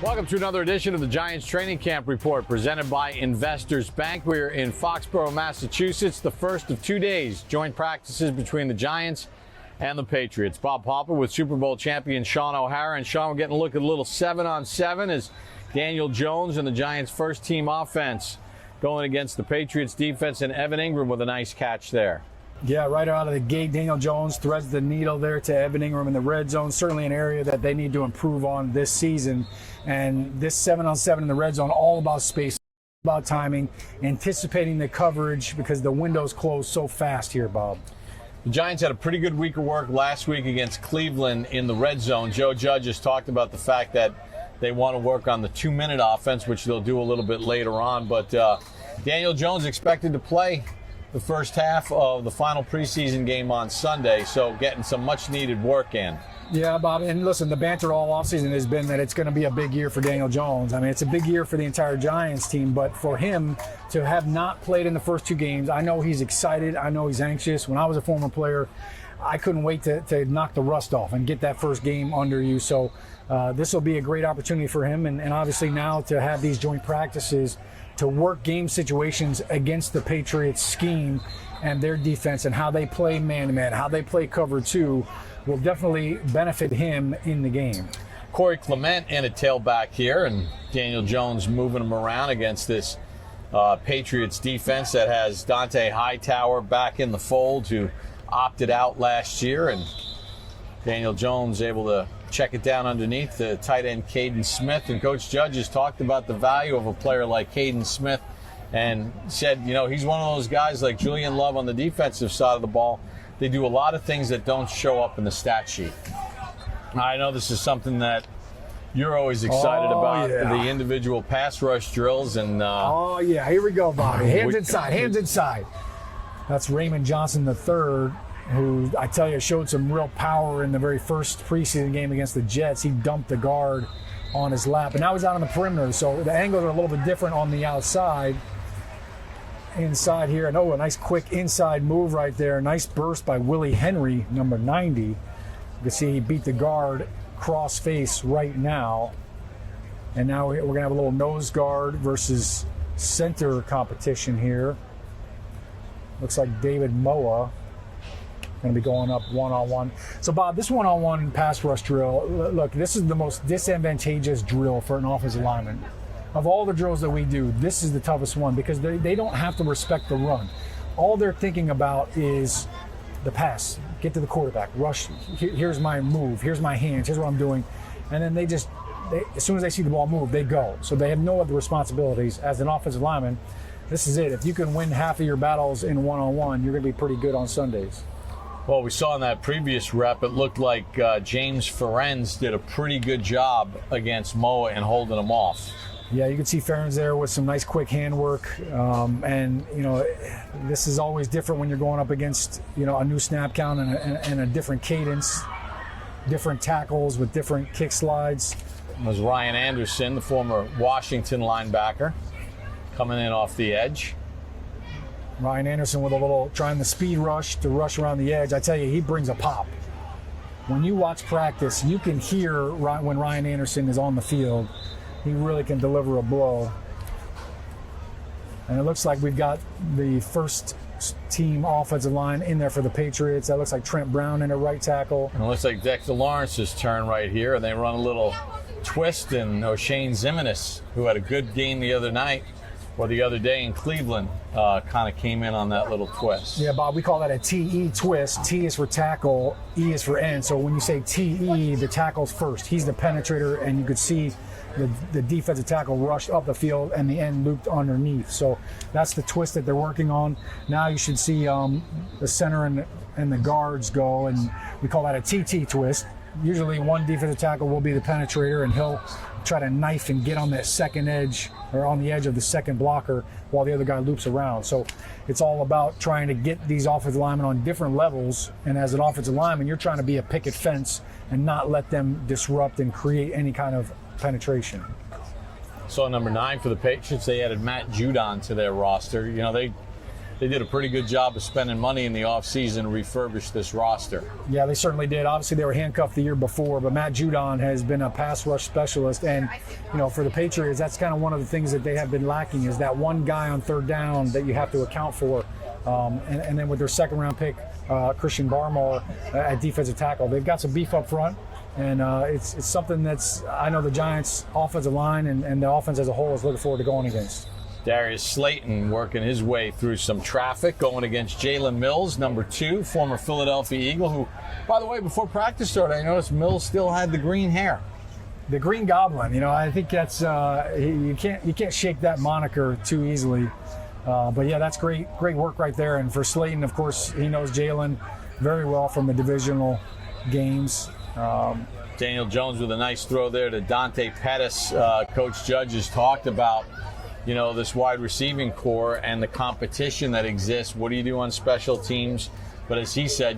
Welcome to another edition of the Giants Training Camp Report presented by Investors Bank. We're in Foxborough, Massachusetts, the first of 2 days, joint practices between the Giants and the Patriots. Bob Popper with Super Bowl champion Shaun O'Hara. And Shaun, we're getting a look at a little 7-on-7 as Daniel Jones and the Giants' first team offense going against the Patriots defense, and Evan Ingram with a nice catch there. Yeah, right out of the gate, Daniel Jones threads the needle there to Evan Ingram in the red zone. Certainly an area that they need to improve on this season. And this 7-on-7 in the red zone, all about space, about timing, anticipating the coverage because the window's closed so fast here, Bob. The Giants had a pretty good week of work last week against Cleveland in the red zone. Joe Judge has talked about the fact that they want to work on the 2-minute offense, which they'll do a little bit later on. But Daniel Jones expected to play the first half of the final preseason game on Sunday, so getting some much-needed work in. Yeah, Bob, and listen, the banter all offseason has been that it's going to be a big year for Daniel Jones. I mean, it's a big year for the entire Giants team, but for him to have not played in the first 2 games, I know he's excited, I know he's anxious. When I was a former player, I couldn't wait to knock the rust off and get that first game under you. So this will be a great opportunity for him, and obviously now to have these joint practices to work game situations against the Patriots scheme and their defense and how they play man-to-man, how they play cover 2 will definitely benefit him in the game. Corey Clement in a tailback here, and Daniel Jones moving him around against this Patriots defense that has Dante Hightower back in the fold, who opted out last year, and Daniel Jones able to check it down underneath the tight end Caden Smith. And Coach Judge has talked about the value of a player like Caden Smith and said, you know, he's one of those guys like Julian Love on the defensive side of the ball. They do a lot of things that don't show up in the stat sheet. I know this is something that you're always excited about, the individual pass rush drills. And oh, yeah, here we go, Bobby. Hands inside, hands inside. That's Raymond Johnson III, who I tell you showed some real power in the very first preseason game against the Jets. He dumped the guard on his lap, and now he's out on the perimeter, so the angles are a little bit different on the outside. Inside here, and a nice quick inside move right there. Nice burst by Willie Henry, number 90. You can see he beat the guard cross face right now. And now we're going to have a little nose guard versus center competition here. Looks like David Moa going to be going up one-on-one. So, Bob, this one-on-one pass rush drill, look, this is the most disadvantageous drill for an offensive lineman. Of all the drills that we do, this is the toughest one because they don't have to respect the run. All they're thinking about is the pass, get to the quarterback, rush, here's my move, here's my hands, here's what I'm doing. And then as soon as they see the ball move, they go. So they have no other responsibilities. As an offensive lineman, this is it. If you can win half of your battles in one-on-one, you're going to be pretty good on Sundays. Well, we saw in that previous rep, it looked like James Ferenz did a pretty good job against Moa and holding him off. Yeah, you can see Ferenz there with some nice quick handwork. And, you know, this is always different when you're going up against, you know, a new snap count and a different cadence, different tackles with different kick slides. It was Ryan Anderson, the former Washington linebacker, coming in off the edge. Ryan Anderson with a little, trying the speed rush to rush around the edge. I tell you, he brings a pop. When you watch practice, you can hear when Ryan Anderson is on the field. He really can deliver a blow. And it looks like we've got the first team offensive line in there for the Patriots. That looks like Trent Brown in a right tackle. And it looks like Dexter Lawrence's turn right here. And they run a little twist, and O'Shane Ziminis, who had a good game the other day in Cleveland, kind of came in on that little twist. Yeah, Bob, we call that a TE twist. T is for tackle, E is for end. So when you say TE, the tackle's first. He's the penetrator, and you could see the defensive tackle rushed up the field and the end looped underneath. So that's the twist that they're working on. Now you should see the center and the guards go, and we call that a TT twist. Usually one defensive tackle will be the penetrator, and he'll try to knife and get on that second edge or on the edge of the second blocker while the other guy loops around. So it's all about trying to get these offensive linemen on different levels, and as an offensive lineman, you're trying to be a picket fence and not let them disrupt and create any kind of penetration. So number 9 for the Patriots, they added Matt Judon to their roster. You know, they did a pretty good job of spending money in the offseason to refurbish this roster. Yeah, they certainly did. Obviously, they were handcuffed the year before, but Matt Judon has been a pass rush specialist. And, for the Patriots, that's kind of one of the things that they have been lacking is that one guy on third down that you have to account for. And then with their second-round pick, Christian Barmore at defensive tackle, they've got some beef up front. And it's something that's, I know the Giants' offensive line and the offense as a whole is looking forward to going against. Darius Slayton working his way through some traffic, going against Jalen Mills, number 2, former Philadelphia Eagle, who, by the way, before practice started, I noticed Mills still had the green hair. The Green Goblin, I think that's you can't shake that moniker too easily. But yeah, that's great work right there. And for Slayton, of course, he knows Jalen very well from the divisional games. Daniel Jones with a nice throw there to Dante Pettis. Coach Judge has talked about this wide receiving core and the competition that exists. What do you do on special teams? But as he said,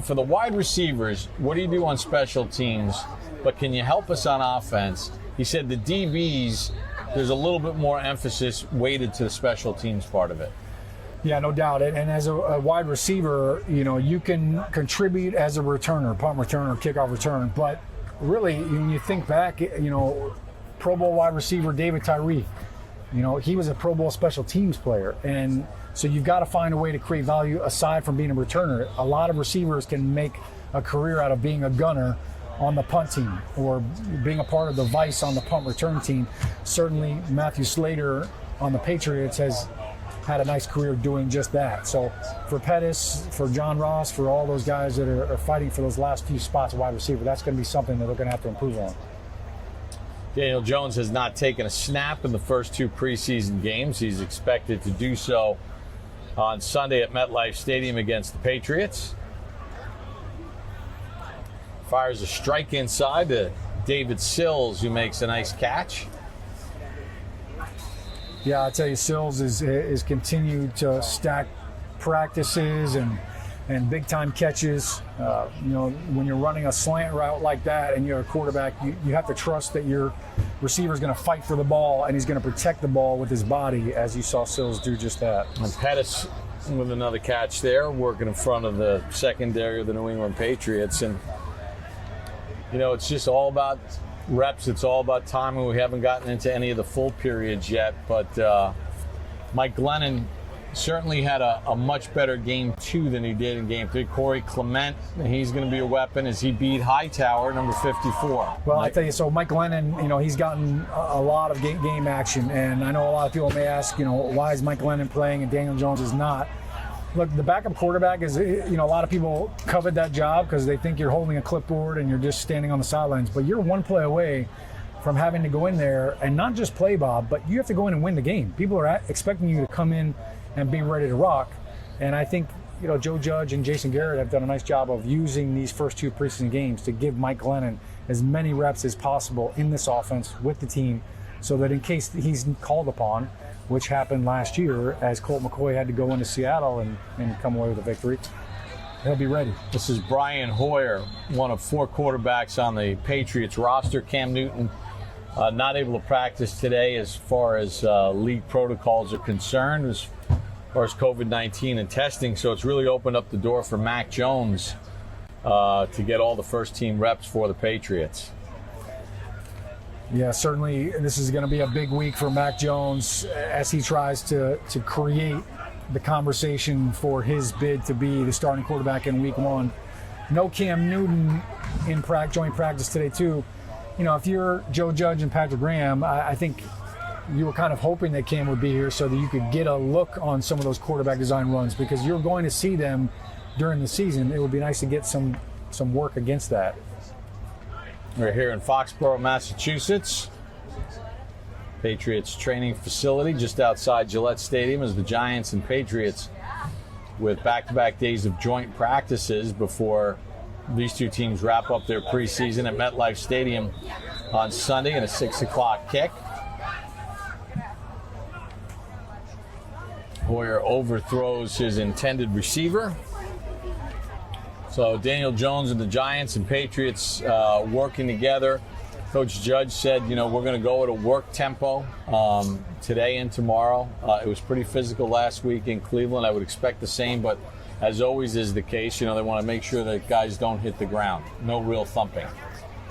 for the wide receivers, what do you do on special teams? But can you help us on offense? He said the DBs, there's a little bit more emphasis weighted to the special teams part of it. Yeah, no doubt. And as a wide receiver, you can contribute as a returner, punt return or kickoff return. But really, when you think back, Pro Bowl wide receiver David Tyree, he was a Pro Bowl special teams player. And so you've got to find a way to create value aside from being a returner. A lot of receivers can make a career out of being a gunner on the punt team or being a part of the vice on the punt return team. Certainly Matthew Slater on the Patriots has had a nice career doing just that. So for Pettis, for John Ross, for all those guys that are fighting for those last few spots of wide receiver, that's going to be something that they're going to have to improve on. Daniel Jones has not taken a snap in the first 2 preseason games. He's expected to do so on Sunday at MetLife Stadium against the Patriots. Fires a strike inside to David Sills, who makes a nice catch. Yeah, I tell you, Sills is continued to stack practices and big-time catches. When you're running a slant route like that and you're a quarterback, you have to trust that your receiver's going to fight for the ball and he's going to protect the ball with his body, as you saw Sills do just that. And Pettis with another catch there, working in front of the secondary of the New England Patriots. And, it's just all about reps. It's all about timing. We haven't gotten into any of the full periods yet, but Mike Glennon certainly had a much better game 2 than he did in game 3. Corey Clement, he's going to be a weapon as he beat Hightower, number 54. Well, I tell you, so Mike Glennon, he's gotten a lot of game action, and I know a lot of people may ask, why is Mike Glennon playing and Daniel Jones is not? Look, the backup quarterback is, a lot of people covet that job because they think you're holding a clipboard and you're just standing on the sidelines, but you're one play away from having to go in there and not just play, Bob, but you have to go in and win the game. People are expecting you to come in and be ready to rock. And I think, Joe Judge and Jason Garrett have done a nice job of using these first 2 preseason games to give Mike Glennon as many reps as possible in this offense with the team so that in case he's called upon, which happened last year as Colt McCoy had to go into Seattle and come away with a victory, he'll be ready. This is Brian Hoyer, one of 4 quarterbacks on the Patriots roster. Cam Newton not able to practice today as far as league protocols are concerned, as far as COVID-19 and testing. So it's really opened up the door for Mac Jones to get all the first-team reps for the Patriots. Yeah, certainly this is going to be a big week for Mac Jones as he tries to create the conversation for his bid to be the starting quarterback in week 1. No Cam Newton in joint practice today, too. If you're Joe Judge and Patrick Graham, I think you were kind of hoping that Cam would be here so that you could get a look on some of those quarterback design runs because you're going to see them during the season. It would be nice to get some work against that. We're here in Foxborough, Massachusetts. Patriots training facility just outside Gillette Stadium as the Giants and Patriots with back-to-back days of joint practices before these 2 teams wrap up their preseason at MetLife Stadium on Sunday and a 6 o'clock kick. Hoyer overthrows his intended receiver. So Daniel Jones and the Giants and Patriots working together Coach Judge said, we're going to go at a work tempo today and tomorrow. It was pretty physical last week in Cleveland. I would expect the same, but as always is the case, they want to make sure that guys don't hit the ground. No real thumping.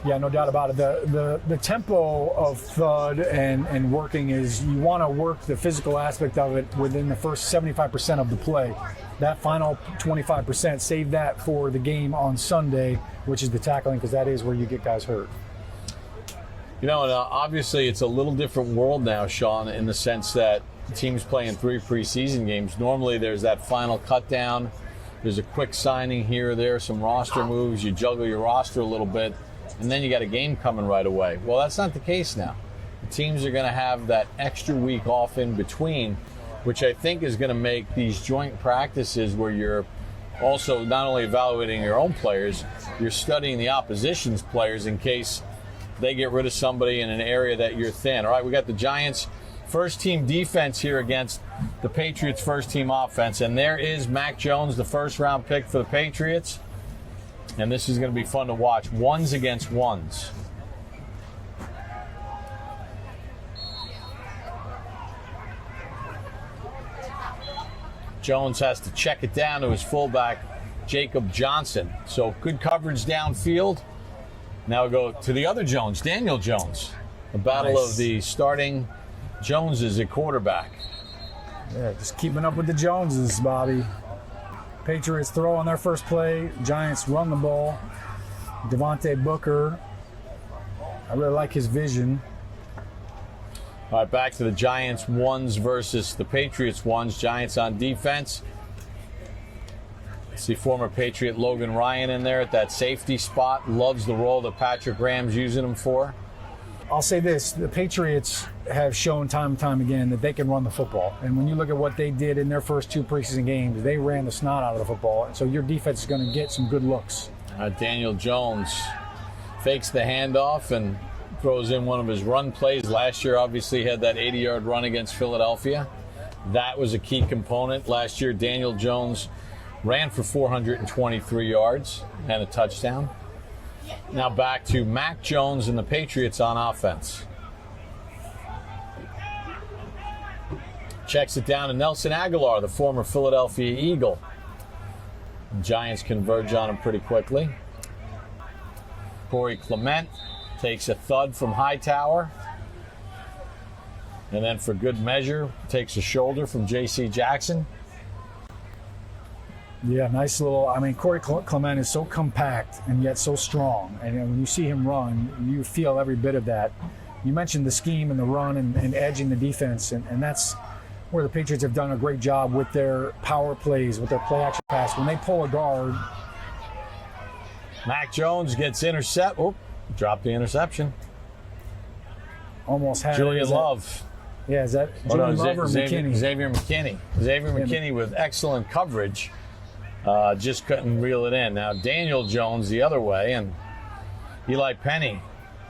Yeah, no doubt about it. The tempo of thud and working is you want to work the physical aspect of it within the first 75% of the play. That final 25%, save that for the game on Sunday, which is the tackling, because that is where you get guys hurt. And obviously it's a little different world now, Shaun, in the sense that teams playing 3 preseason games. Normally there's that final cut down. There's a quick signing here or there, some roster moves. You juggle your roster a little bit, and then you got a game coming right away. Well, that's not the case now. The teams are going to have that extra week off in between, which I think is going to make these joint practices where you're also not only evaluating your own players, you're studying the opposition's players in case they get rid of somebody in an area that you're thin. All right, we got the Giants' first-team defense here against the Patriots' first-team offense. And there is Mac Jones, the first-round pick for the Patriots. And this is going to be fun to watch. Ones against ones. Jones has to check it down to his fullback, Jacob Johnson. So good coverage downfield. Now we go to the other Jones, Daniel Jones. The battle of the starting Joneses at quarterback. Yeah, just keeping up with the Joneses, Bobby. Patriots throw on their first play. Giants run the ball. Devontae Booker. I really like his vision. All right, back to the Giants ones versus the Patriots ones. Giants on defense. See former Patriot Logan Ryan in there at that safety spot. Loves the role that Patrick Graham's using him for. I'll say this, the Patriots have shown time and time again that they can run the football. And when you look at what they did in their first 2 preseason games, they ran the snot out of the football. And so your defense is going to get some good looks. Daniel Jones fakes the handoff and throws in one of his run plays. Last year, obviously, he had that 80-yard run against Philadelphia. That was a key component. Last year, Daniel Jones ran for 423 yards and a touchdown. Now back to Mac Jones and the Patriots on offense. Checks it down to Nelson Aguilar, the former Philadelphia Eagle. The Giants converge on him pretty quickly. Corey Clement takes a thud from Hightower. And then for good measure, takes a shoulder from J.C. Jackson. Yeah, nice little, Corey Clement is so compact and yet so strong. And when you see him run, you feel every bit of that. You mentioned the scheme and the run and edging the defense, and that's where the Patriots have done a great job with their power plays, with their play-action pass. When they pull a guard. Mac Jones gets intercept. Oh, dropped the interception. Almost had Julian Love. Yeah, is that Julian Love or McKinney? Xavier McKinney. Xavier McKinney with excellent coverage. Just couldn't reel it in. Now Daniel Jones the other way, and Eli Penny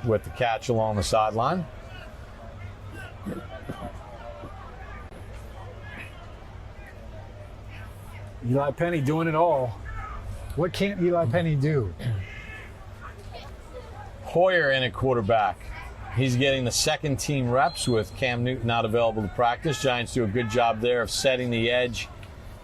with the catch along the sideline. Eli Penny doing it all. What can't Eli Penny do? Hoyer in at quarterback. He's getting the second team reps with Cam Newton not available to practice. Giants do a good job there of setting the edge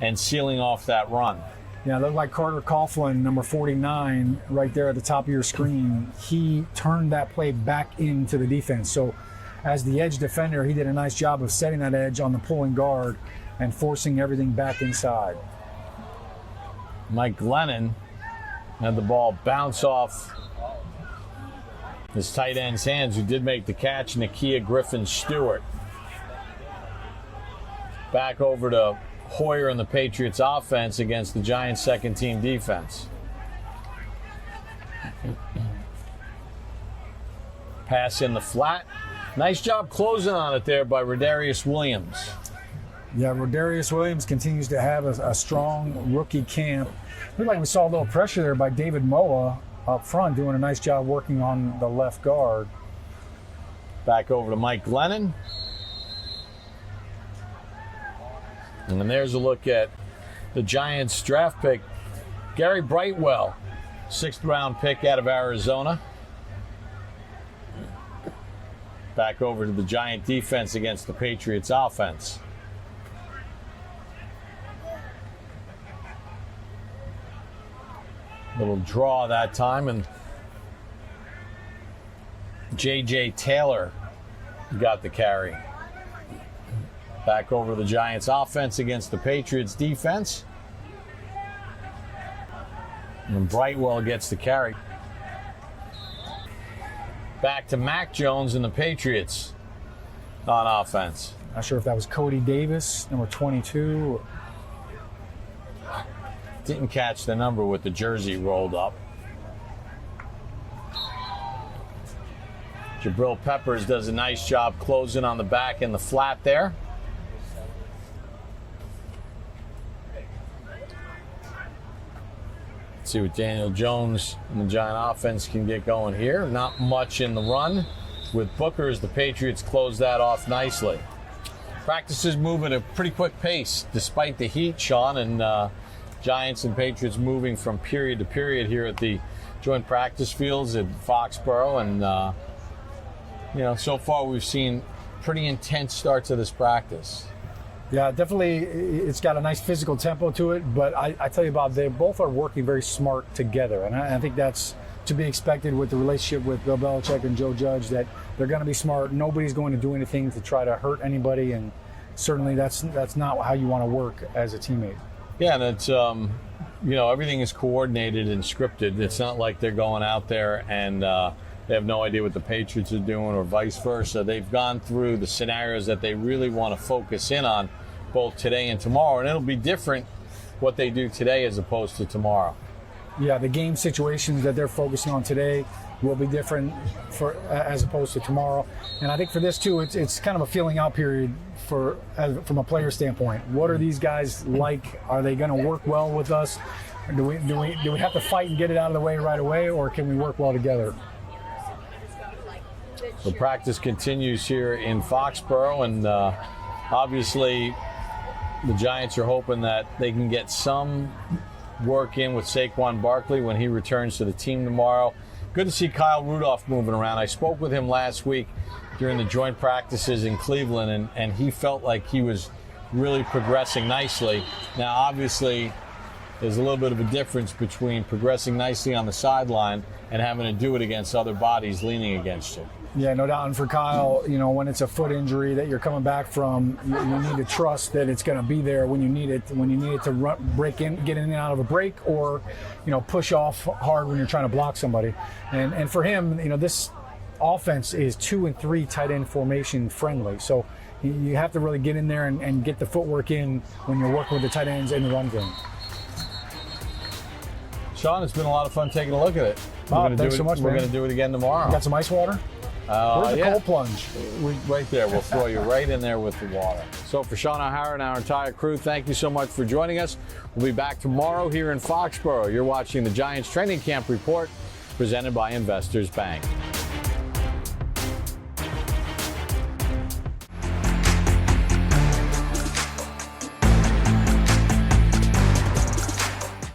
and sealing off that run. Yeah, it looked like Carter Coughlin, number 49, right there at the top of your screen. He turned that play back into the defense. So as the edge defender, he did a nice job of setting that edge on the pulling guard and forcing everything back inside. Mike Glennon had the ball bounce off his tight end's hands, who did make the catch, Nakia Griffin-Stewart. Back over to Hoyer and the Patriots offense against the Giants' second-team defense. Pass in the flat. Nice job closing on it there by Rodarius Williams. Yeah, Rodarius Williams continues to have a strong rookie camp. Looked like we saw a little pressure there by David Moa up front, doing a nice job working on the left guard. Back over to Mike Glennon. And then there's a look at the Giants draft pick, Gary Brightwell, 6th round pick out of Arizona. Back over to the Giant defense against the Patriots offense. Little draw that time, and J.J. Taylor got the carry. Back over the Giants offense against the Patriots defense. And Brightwell gets the carry. Back to Mac Jones and the Patriots on offense. Not sure if that was Cody Davis, number 22. Didn't catch the number with the jersey rolled up. Jabril Peppers does a nice job closing on the back in the flat there. Let's see what Daniel Jones and the Giant offense can get going here. Not much in the run with Booker as the Patriots close that off nicely. Practice is moving at a pretty quick pace despite the heat, Shaun, and Giants and Patriots moving from period to period here at the joint practice fields at Foxborough. And, so far we've seen pretty intense starts to this practice. Yeah, definitely it's got a nice physical tempo to it, but I tell you about, they both are working very smart together. And I think that's to be expected with the relationship with Bill Belichick and Joe Judge, that they're going to be smart. Nobody's going to do anything to try to hurt anybody, and certainly that's not how you want to work as a teammate. Yeah, and it's, everything is coordinated and scripted. It's not like they're going out there and they have no idea what the Patriots are doing or vice versa. They've gone through the scenarios that they really want to focus in on both today and tomorrow, and it'll be different what they do today as opposed to tomorrow. Yeah, the game situations that they're focusing on today will be different as opposed to tomorrow. And I think for this too, it's kind of a feeling out period from a player standpoint. What are these guys like? Are they going to work well with us? Do we have to fight and get it out of the way right away, or can we work well together? The practice continues here in Foxborough, and obviously the Giants are hoping that they can get some work in with Saquon Barkley when he returns to the team tomorrow. Good to see Kyle Rudolph moving around. I spoke with him last week during the joint practices in Cleveland, and he felt like he was really progressing nicely. Now, obviously, there's a little bit of a difference between progressing nicely on the sideline and having to do it against other bodies leaning against you. Yeah, no doubt. And for Kyle, when it's a foot injury that you're coming back from, you need to trust that it's going to be there when you need it. When you need it to break in, get in and out of a break, or push off hard when you're trying to block somebody. And for him, this offense is 2 and 3 tight end formation friendly. So you have to really get in there and get the footwork in when you're working with the tight ends in the run game. Shaun, it's been a lot of fun taking a look at it. Bob, thanks so much, man. We're going to do it again tomorrow. Got some ice water? Where's the cold plunge? Right there. We'll throw you right in there with the water. So for Shaun O'Hara and our entire crew, thank you so much for joining us. We'll be back tomorrow here in Foxborough. You're watching the Giants Training Camp Report, presented by Investors Bank.